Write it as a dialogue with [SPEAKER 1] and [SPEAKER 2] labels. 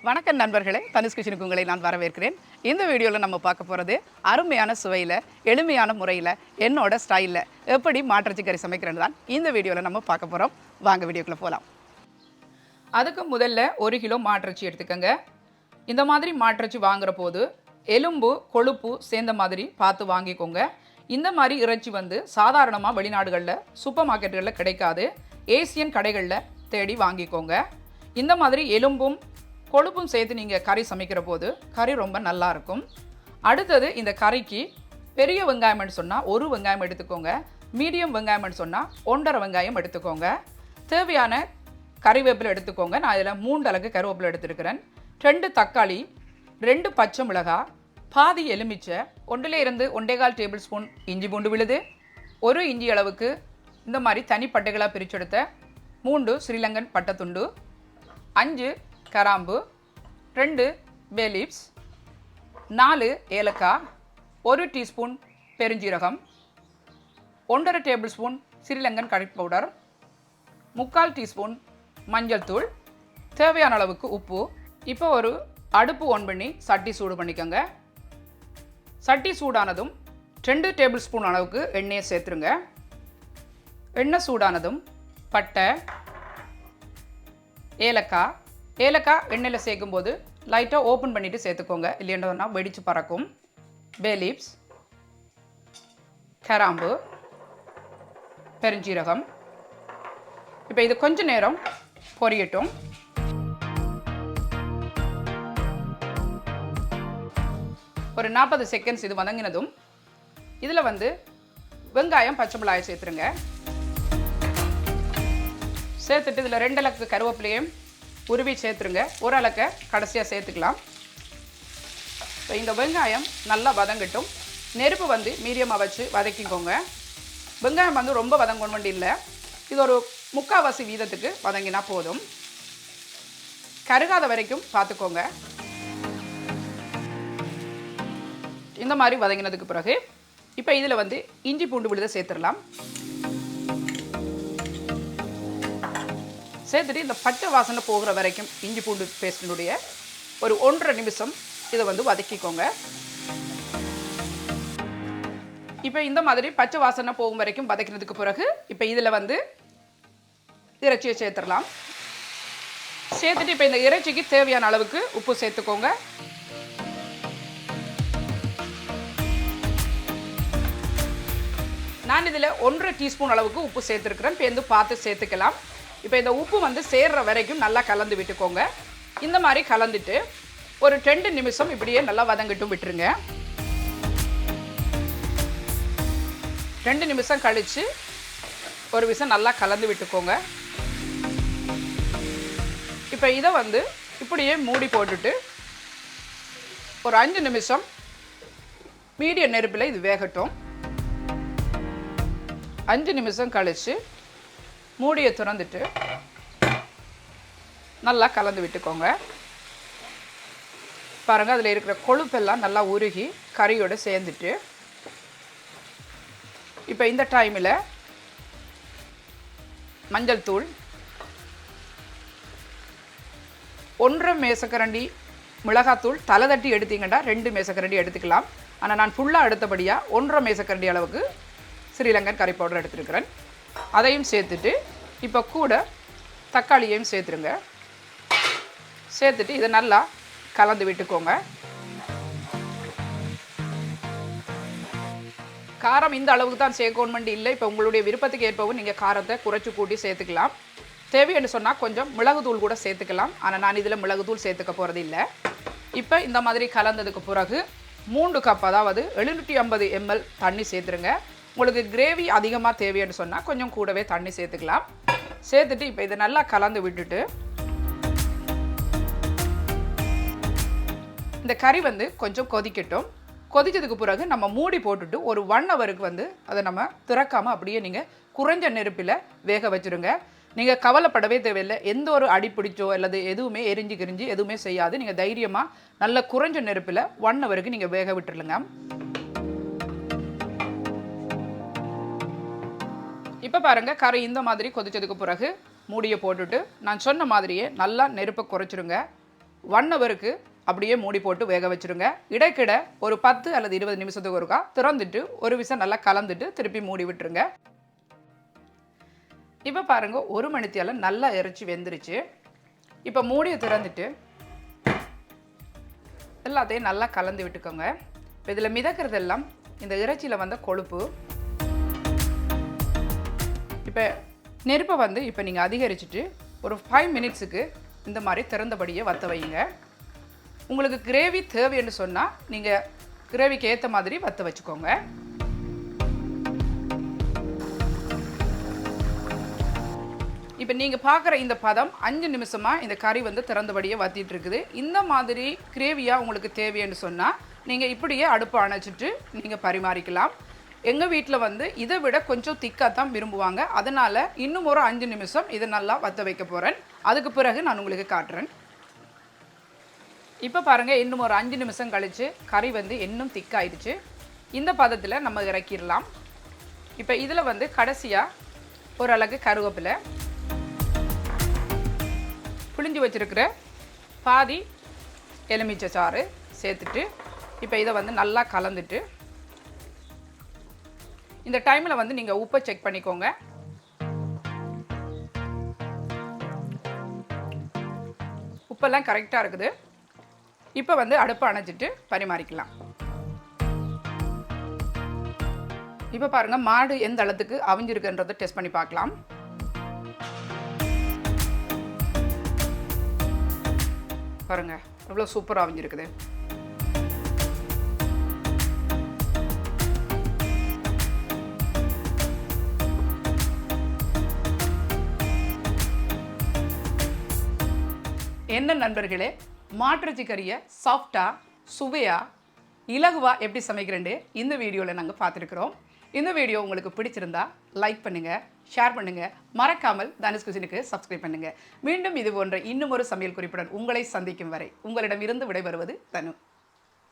[SPEAKER 1] வணக்கம் நண்பர்களே, தனுஷ் கிச்சனுக்கு உங்களை நான் வரவேற்கிறேன். இந்த வீடியோவில் நம்ம பார்க்க போகிறது அருமையான சுவையில் எளிமையான முறையில் என்னோட ஸ்டைலில் எப்படி மாட்டிறைச்சி கறி சமைக்கிறேன்னு தான் இந்த வீடியோவில் நம்ம பார்க்க போகிறோம். வாங்க வீடியோக்குள்ளே போகலாம். அதுக்கு முதல்ல 1 கிலோ மாட்டிறைச்சி எடுத்துக்கோங்க. இந்த மாதிரி மாட்டிறைச்சி வாங்குற போது எலும்பு கொழுப்பு சேர்ந்த மாதிரி பார்த்து வாங்கிக்கோங்க. இந்த மாதிரி இறைச்சி சாதாரணமாக வெளிநாடுகளில் சூப்பர் மார்க்கெட்டுகளில் கிடைக்காது. ஏசியன் கடைகளில் தேடி வாங்கிக்கோங்க. இந்த மாதிரி எலும்பும் கொழுப்பும் சேர்த்து நீங்கள் கறி சமைக்கிற போது கறி ரொம்ப நல்லாயிருக்கும். அடுத்தது இந்த கறிக்கு பெரிய வெங்காயம்னு சொன்னால் 1 வெங்காயம் எடுத்துக்கோங்க. மீடியம் வெங்காயம்னு சொன்னால் 1.5 வெங்காயம் எடுத்துக்கோங்க. தேவையான கறிவேப்பிலை எடுத்துக்கோங்க. நான் இதில் 3 அளவுக்கு கருவேப்பிலை எடுத்துருக்கிறேன். 2 தக்காளி, 2 பச்சை மிளகாய், பாதி எலுமிச்சை, 1 1/4 டேபிள் ஸ்பூன் இஞ்சி பூண்டு விழுது, 1 இஞ்சி அளவுக்கு இந்த மாதிரி தனி பட்டைகளாக பிரிச்செடுத்த 3 ஸ்ரீலங்கன் பட்டை துண்டு, 5 கிராம்பு, 2 பே லீவ்ஸ், 4 ஏலக்காய், 1 டீஸ்பூன் பெருஞ்சீரகம், 1.5 டேபிள் ஸ்பூன் ஸ்ரீலங்கன் கறி பவுடர், 3/4 டீஸ்பூன் மஞ்சள் தூள், தேவையான அளவுக்கு உப்பு. இப்போ ஒரு அடுப்பு ஆன் பண்ணி சட்டி சூடு பண்ணிக்கோங்க. சட்டி சூடானதும் 2 டேபிள் ஸ்பூன் அளவுக்கு எண்ணெயை சேர்த்துருங்க. எண்ணெய் சூடானதும் பட்டை, ஏலக்காய் எண்ணெயில் சேர்க்கும்போது லைட்டாக ஓப்பன் பண்ணிவிட்டு சேர்த்துக்கோங்க, இல்லைன்னா வெடித்து பறக்கும். பே லீவ்ஸ், கிராம்பு, பெருஞ்சீரகம். இப்போ இது கொஞ்ச நேரம் பொரியட்டும். ஒரு 40 செகண்ட்ஸ் இது வதங்கினதும் இதில் வெங்காயம் பச்சை மிளகாய் சேர்த்துருங்க. சேர்த்துட்டு இதில் 2 அளவுக்கு கருவேப்பிலையும் உருவி சேர்த்துருங்க. 1 அளவுக்கு கடைசியாக சேர்த்துக்கலாம். இப்போ இந்த வெங்காயம் நல்லா வதங்கட்டும். நெருப்பு மீடியமாக வச்சு வதக்கிக்கோங்க. வெங்காயம் ரொம்ப வதங்கணும் வேண்டி இல்லை, இது ஒரு 3/4 வீதத்துக்கு வதங்கினா போதும். கருகாத வரைக்கும் பார்த்துக்கோங்க. இந்த மாதிரி வதங்கினதுக்கு பிறகு இப்போ இதில் இஞ்சி பூண்டு விழுதை சேர்த்துடலாம். சேர்த்துட்டு இந்த பச்சை வாசனை போகிற வரைக்கும் இஞ்சி பூண்டு பேஸ்டினுடைய ஒரு 1.5 நிமிஷம் இதை வதக்கிக்கோங்க. இப்போ இந்த மாதிரி பச்சை வாசனை போகும் வரைக்கும் வதக்கினதுக்கு பிறகு இப்போ இதில் இறைச்சியை சேர்த்துடலாம். சேர்த்துட்டு இப்போ இந்த இறைச்சிக்கு தேவையான அளவுக்கு உப்பு சேர்த்துக்கோங்க. நான் இதில் 1.5 டீஸ்பூன் அளவுக்கு உப்பு சேர்த்துருக்குறேன். இப்போ பார்த்து சேர்த்துக்கலாம். இப்போ இந்த உப்பு சேர்ற வரைக்கும் நல்லா கலந்து விட்டுக்கோங்க. இந்த மாதிரி கலந்துட்டு ஒரு 2 நிமிஷம் இப்படியே நல்லா வதங்கட்டும் விட்டுருங்க. 2 நிமிஷம் கழித்து ஒரு விஷயம் நல்லா கலந்து விட்டுக்கோங்க. இப்போ இதை இப்படியே மூடி போட்டுட்டு ஒரு 5 நிமிஷம் மீடியம் நெருப்பில் இது வேகட்டும். 5 நிமிஷம் கழித்து மூடியை திறந்துட்டு நல்லா கலந்து விட்டுக்கோங்க. பாருங்கள், அதில் இருக்கிற கொழுப்பெல்லாம் நல்லா உருகி கறியோடு சேர்ந்துட்டு இப்போ இந்த டைமில் மஞ்சள் தூள் 1 மேசக்கரண்டி, மிளகாத்தூள் தலை தட்டி எடுத்தீங்கன்னா 2 மேசக்கரண்டி எடுத்துக்கலாம். ஆனால் நான் ஃபுல்லாக எடுத்தபடியாக 1 மேசக்கரண்டி அளவுக்கு ஸ்ரீலங்கன் கறி பவுடர் எடுத்துருக்கிறேன். அதையும் சேர்த்துட்டு இப்போ கூட தக்காளியையும் சேர்த்துருங்க. சேர்த்துட்டு இதை நல்லா கலந்து விட்டுக்கோங்க. காரம் இந்த அளவுக்கு தான் சேர்க்கணுமெண்டு இல்லை. இப்போ உங்களுடைய விருப்பத்துக்கு ஏற்பவும் நீங்கள் காரத்தை குறைச்சி கூட்டி சேர்த்துக்கலாம். தேவைன்னு சொன்னால் கொஞ்சம் மிளகுத்தூள் கூட சேர்த்துக்கலாம். ஆனால் நான் இதில் மிளகுத்தூள் சேர்த்துக்க போகிறது இல்லை. இப்போ இந்த மாதிரி கலந்ததுக்கு பிறகு 3 கப், அதாவது 750 ml தண்ணி சேர்த்துருங்க. உங்களுக்கு கிரேவி அதிகமாக தேவைன்னு சொன்னால் கொஞ்சம் கூடவே தண்ணி சேர்த்துக்கலாம். சேர்த்துட்டு இப்போ இதை நல்லா கலந்து விட்டுட்டு இந்த கறி கொஞ்சம் கொதிக்கட்டும். கொதிச்சதுக்கு பிறகு நம்ம மூடி போட்டுட்டு ஒரு 1 ஹவருக்கு அதை நம்ம திறக்காமல் அப்படியே நீங்கள் குறைஞ்ச நெருப்பில் வேக வச்சுருங்க. நீங்கள் கவலைப்படவே தேவையில்லை. எந்த ஒரு அடிப்பிடிச்சோ அல்லது எதுவுமே எரிஞ்சு கிரிஞ்சு எதுவுமே செய்யாது. நீங்கள் தைரியமாக நல்ல குறைஞ்ச நெருப்பில் 1 ஹவருக்கு நீங்கள் வேக விட்டுருங்க. இப்போ பாருங்கள், கறி இந்த மாதிரி கொதிச்சதுக்கு பிறகு மூடியை போட்டுட்டு நான் சொன்ன மாதிரியே நல்லா நெருப்பை குறைச்சிருங்க. 1 ஹவருக்கு அப்படியே மூடி போட்டு வேக வச்சுருங்க. இடைக்கிட ஒரு 10 அல்லது 20 நிமிஷத்துக்கு ஒருக்கா திறந்துட்டு ஒரு விசம் நல்லா கலந்துட்டு திருப்பி மூடி விட்டுருங்க. இப்போ பாருங்கள் 1 மணித்தியால நல்லா இறைச்சி வெந்துருச்சு. இப்போ மூடியை திறந்துட்டு எல்லாத்தையும் நல்லா கலந்து விட்டுக்கோங்க. இப்போ இதில் மிதக்கிறதெல்லாம் இந்த இறைச்சியில் வந்த கொழுப்பு. இப்போ நெருப்பை வந்து இப்போ நீங்கள் அதிகரிச்சுட்டு ஒரு 5 மினிட்ஸுக்கு இந்த மாதிரி திறந்தபடியே வற்ற வைங்க. உங்களுக்கு கிரேவி தேவைன்னு சொன்னால் நீங்கள் கிரேவிக்கு ஏற்ற மாதிரி வற்ற வச்சுக்கோங்க. இப்போ நீங்கள் பார்க்குற இந்த பதம் 5 நிமிஷமாக இந்த கறி வந்து திறந்தபடியே வற்றிட்டு இருக்குது. இந்த மாதிரி கிரேவியாக உங்களுக்கு தேவைன்னு சொன்னால் நீங்கள் இப்படியே அடுப்பை அணைச்சிட்டு நீங்கள் பரிமாறிக்கலாம். எங்கள் வீட்டில் வந்து இதை விட கொஞ்சம் திக்காக தான் விரும்புவாங்க. அதனால் இன்னும் ஒரு 5 நிமிஷம் இதை நல்லா வற்ற வைக்க போகிறேன். அதுக்கு பிறகு நான் உங்களுக்கு காட்டுறேன். இப்போ பாருங்கள் இன்னும் ஒரு 5 நிமிஷம் கழித்து கறி வந்து இன்னும் திக்காயிடுச்சு. இந்த பதத்தில் நம்ம இறக்கிடலாம். இப்போ இதில் வந்து கடைசியாக ஓரளவுக்கு கருவேப்பிலை, புளிஞ்சு வச்சுருக்கிற பாதி எலுமிச்சை சாறு சேர்த்துட்டு இப்போ இதை வந்து நல்லா கலந்துட்டு இந்த டைமில் வந்து நீங்கள் உப்பை செக் பண்ணிக்கோங்க. உப்பெல்லாம் கரெக்டாக இருக்குது. இப்போ வந்து அடுப்பை அணைச்சிட்டு பரிமாறிக்கலாம். இப்போ பாருங்கள் மாடு எந்த அளவுக்கு அவிஞ்சிருக்குன்றதை டெஸ்ட் பண்ணி பார்க்கலாம். பாருங்கள் எவ்வளோ சூப்பராக அவிஞ்சிருக்குது. என்ன நண்பர்களே, மாட்டிறைச்சி கறியை சாஃப்டாக சுவையாக இலகுவாக எப்படி சமைக்கிறேன்னு இந்த வீடியோவில் நாங்கள் பார்த்துருக்குறோம். இந்த வீடியோ உங்களுக்கு பிடிச்சிருந்தா லைக் பண்ணுங்கள், ஷேர் பண்ணுங்கள், மறக்காமல் தனுஷ் குசினுக்கு சப்ஸ்கிரைப் பண்ணுங்கள். மீண்டும் இது போன்ற இன்னும் ஒரு சமையல் குறிப்புடன் உங்களை சந்திக்கும் வரை உங்களிடமிருந்து விடைபெறுவது தனு.